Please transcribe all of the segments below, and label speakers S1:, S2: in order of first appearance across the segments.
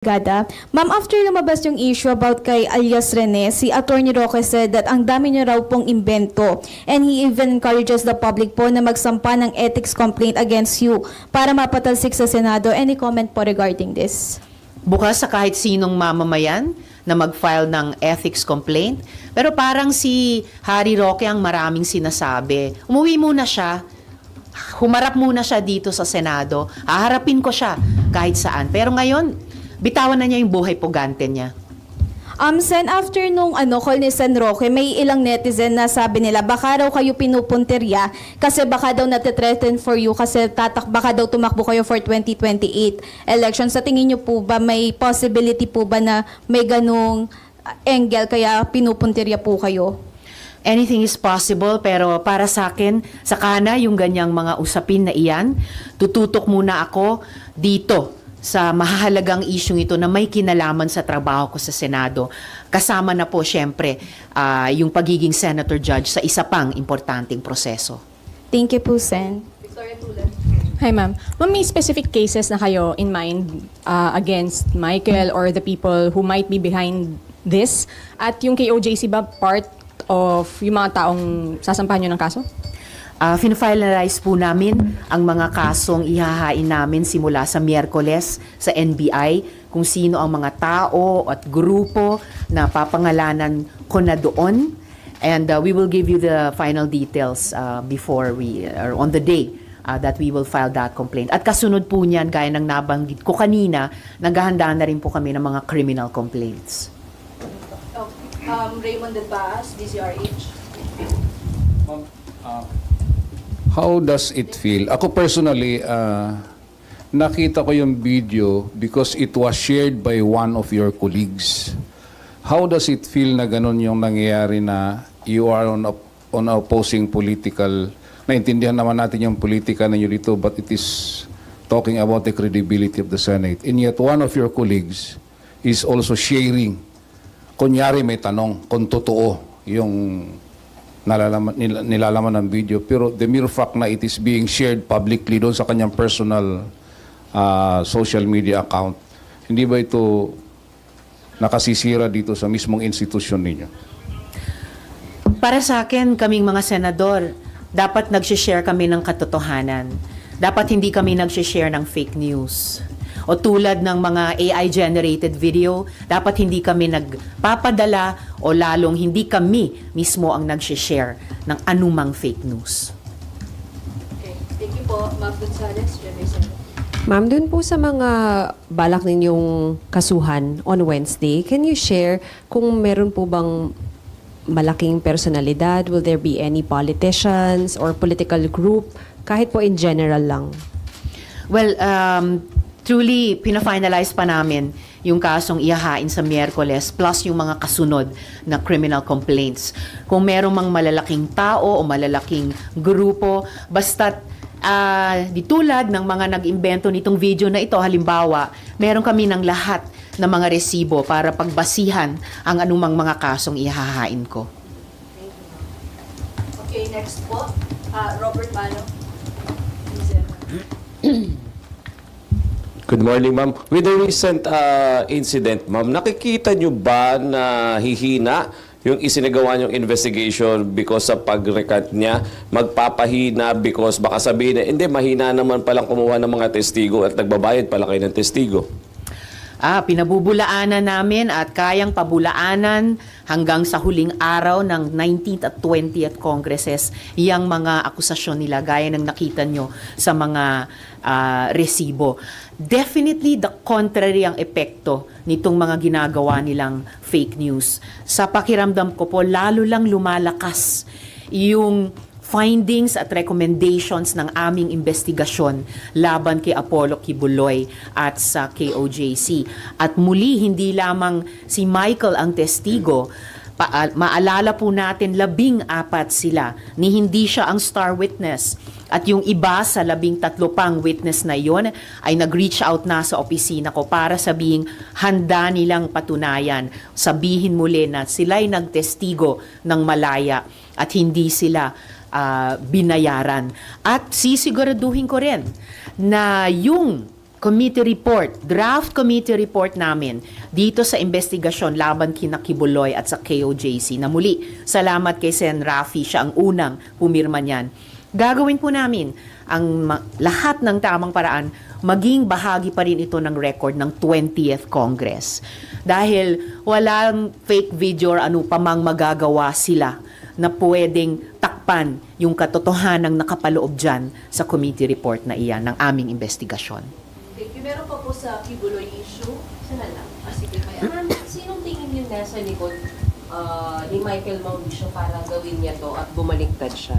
S1: Gada. Ma'am, after lumabas yung issue about kay alias Rene, si Attorney Roque said that ang dami niya raw pong imbento and he even encourages the public po na magsampa ng ethics complaint against you para mapatalsik sa Senado. Any comment po regarding this?
S2: Bukas sa kahit sinong mamamayan na mag-file ng ethics complaint. Pero parang si Harry Roque ang maraming sinasabi. Umuwi muna siya. Humarap muna siya dito sa Senado. Haharapin ko siya kahit saan. Pero ngayon, bitawan na niya yung buhay pugante niya.
S1: Sen, after nung call ni Sen Roque, may ilang netizen na sabi nila, baka raw kayo pinupunterya kasi baka daw natitreten for you kasi baka daw tumakbo kayo for 2028 election. Sa tingin niyo po ba, may possibility po ba na may ganung angle kaya pinupunterya po kayo?
S2: Anything is possible, pero para sa akin, saka na yung ganyang mga usapin na iyan, tututok muna ako dito sa mahalagang isyong ito na may kinalaman sa trabaho ko sa Senado. Kasama na po siyempre yung pagiging Senator Judge sa isa pang importanteng proseso.
S1: Thank you po, Sen.
S3: Victoria Tulad. Hi, ma'am. Ma'am, may specific cases na kayo in mind against Michael or the people who might be behind this? At yung KOJC ba part of yung mga taong sasampahan nyo ng kaso?
S2: Finalize po namin ang mga kasong ihahain namin simula sa Miyerkules sa NBI, kung sino ang mga tao at grupo na papangalanan ko na doon. And we will give you the final details before or on the day that we will file that complaint. At kasunod po niyan, gaya ng nabanggit ko kanina, naghahanda na rin po kami ng mga criminal complaints.
S4: Raymond De Paz, DZRH.
S5: How does it feel? Ako personally, nakita ko yung video because it was shared by one of your colleagues. How does it feel na ganun yung nangyayari na you are on opposing political, naintindihan naman natin yung politika ninyo dito, but it is talking about the credibility of the Senate. And yet one of your colleagues is also sharing, kunyari may tanong kung totoo yung nilalaman ng video, pero the mere fact na it is being shared publicly doon sa kanyang personal social media account, hindi ba ito nakasisira dito sa mismong institusyon ninyo?
S2: Para sa akin, kaming mga senador, dapat nag-share kami ng katotohanan. Dapat hindi kami nag-share ng fake news. O tulad ng mga AI-generated video, dapat hindi kami nagpapadala o lalong hindi kami mismo ang nag-share ng anumang fake news.
S4: Okay. Thank you po, Ma'am Gonzales.
S6: Ma'am, dun po sa mga balak ninyong kasuhan on Wednesday, can you share kung meron po bang malaking personalidad? Will there be any politicians or political group? Kahit po in general lang.
S2: Well, truly, pina-finalize pa namin yung kasong ihahain sa Miyerkules plus yung mga kasunod na criminal complaints. Kung merong mang malalaking tao o malalaking grupo, basta't di tulad ng mga nag-imbento nitong video na ito, halimbawa, meron kami ng lahat ng mga resibo para pagbasihan ang anumang mga kasong ihahain ko.
S4: Okay, next po, Robert Mano.
S7: Good morning, ma'am. With the recent incident, ma'am, nakikita nyo ba na hihina yung isinagawa niyong investigation because sa pag-recant niya, magpapahina because baka sabihin na, hindi, mahina naman palang kumuha ng mga testigo at nagbabayad pala kayo ng testigo?
S2: Pinabubulaanan namin at kayang pabulaanan hanggang sa huling araw ng 19th at 20th Congresses yung mga akusasyon nila gaya ng nakita nyo sa mga resibo. Definitely the contrary ang epekto nitong mga ginagawa nilang fake news. Sa pakiramdam ko po, lalo lang lumalakas yung findings at recommendations ng aming investigasyon laban kay Apollo Kibuloy at sa KOJC. At muli, hindi lamang si Michael ang testigo. Maalala po natin, 14 sila ni hindi siya ang star witness. At yung iba sa 13 pang witness na yon ay nag-reach out na sa opisina ko para sabihing handa nilang patunayan. Sabihin muli na sila'y nagtestigo ng malaya at hindi sila binayaran. At sisiguraduhin ko rin na yung committee report, draft committee report namin dito sa investigasyon laban kina Kibuloy at sa KOJC na muli, salamat kay Sen. Rafi, siya ang unang pumirma niyan. Gagawin po namin ang lahat ng tamang paraan, maging bahagi pa rin ito ng record ng 20th Congress. Dahil walang fake video or ano pa mang magagawa sila na pwedeng takpan yung katotohanang nakapaloob dyan sa committee report na iyan ng aming investigasyon.
S4: Thank you. Meron pa po sa Kibuloy issue. Sana lang. Sige, kaya.
S8: Ma'am, sinong tingin niyo nasa likod ni Michael Mauricio para gawin niya to at bumaliktad siya?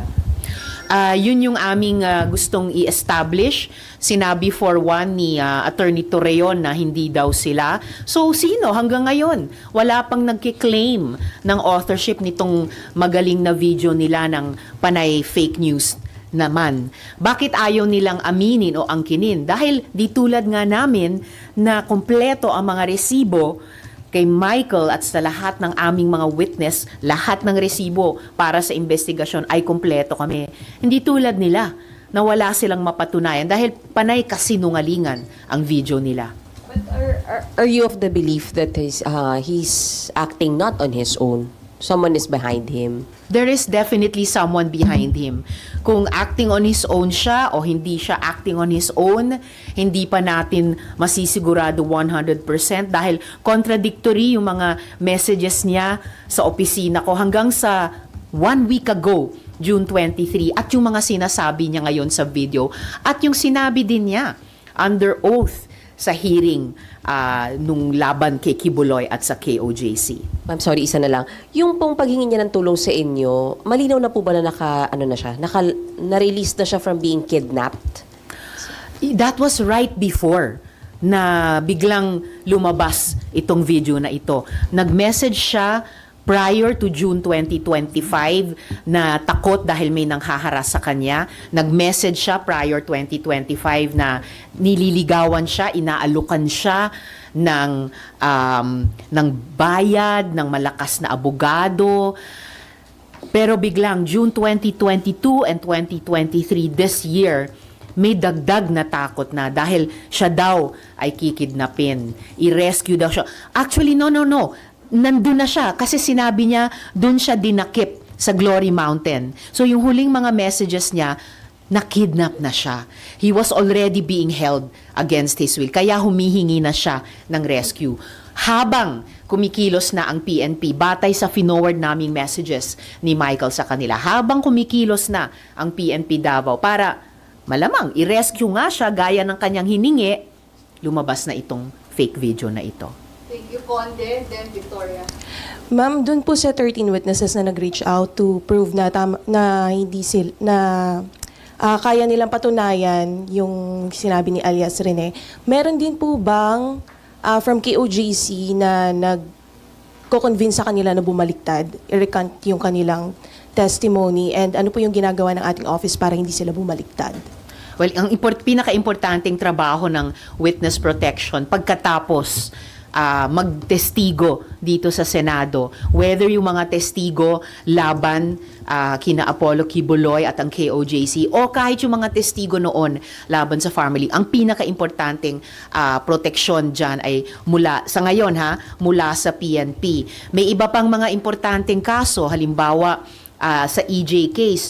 S2: Yun yung aming gustong i-establish. Sinabi for one ni Attorney Torreon na hindi daw sila. So, sino? Hanggang ngayon, wala pang nagkiklaim ng authorship nitong magaling na video nila ng panay fake news naman. Bakit ayaw nilang aminin o angkinin? Dahil di tulad nga namin na kompleto ang mga resibo kay Michael at sa lahat ng aming mga witness, lahat ng resibo para sa investigasyon ay kompleto kami. Hindi tulad nila na wala silang mapatunayan dahil panay kasinungalingan ang video nila.
S8: But are you of the belief that he's acting not on his own? Someone is behind him?
S2: There is definitely someone behind him. Kung acting on his own siya o hindi siya acting on his own, hindi pa natin masisigurado 100% dahil contradictory yung mga messages niya sa opisina ko hanggang sa 1 week ago, June 23, at yung mga sinasabi niya ngayon sa video at yung sinabi din niya under oath sa hearing nung laban kay Kibuloy at sa KOJC.
S8: Ma'am, sorry, isa na lang. Yung pong paghingi niya ng tulong sa inyo, malinaw na po ba na na-release na siya from being kidnapped?
S2: That was right before na biglang lumabas itong video na ito. Nag-message siya prior to June 2025 na takot dahil may nanghaharas sa kanya. Nag-message siya prior 2025 na nililigawan siya, inaalukan siya ng bayad, ng malakas na abogado. Pero biglang June 2022 and 2023 this year, may dagdag na takot na dahil siya daw ay kikidnapin. I-rescue daw siya. Actually, no. Nandun na siya kasi sinabi niya dun siya dinakip sa Glory Mountain. So yung huling mga messages niya, nakidnap na siya. He was already being held against his will. Kaya humihingi na siya ng rescue. Habang kumikilos na ang PNP, batay sa finoward naming messages ni Michael sa kanila, habang kumikilos na ang PNP Davao para malamang i-rescue nga siya gaya ng kanyang hiningi, lumabas na itong fake video na ito.
S4: Thank you, Conde. Then, Victoria.
S9: Ma'am, dun po sa 13 witnesses na nag-reach out to prove na kaya nilang patunayan yung sinabi ni alias Rene. Meron din po bang from KOJC na nagko-convince sa kanila na bumaliktad, i-recant yung kanilang testimony, and ano po yung ginagawa ng ating office para hindi sila bumaliktad?
S2: Well, ang pinaka-importanting trabaho ng witness protection pagkatapos magtestigo dito sa Senado, whether yung mga testigo laban kina Apollo Kibuloy at ang KOJC o kahit yung mga testigo noon laban sa family, ang pinaka-importanting proteksyon dyan ay mula sa PNP. May iba pang mga importanteng kaso, halimbawa sa EJ case,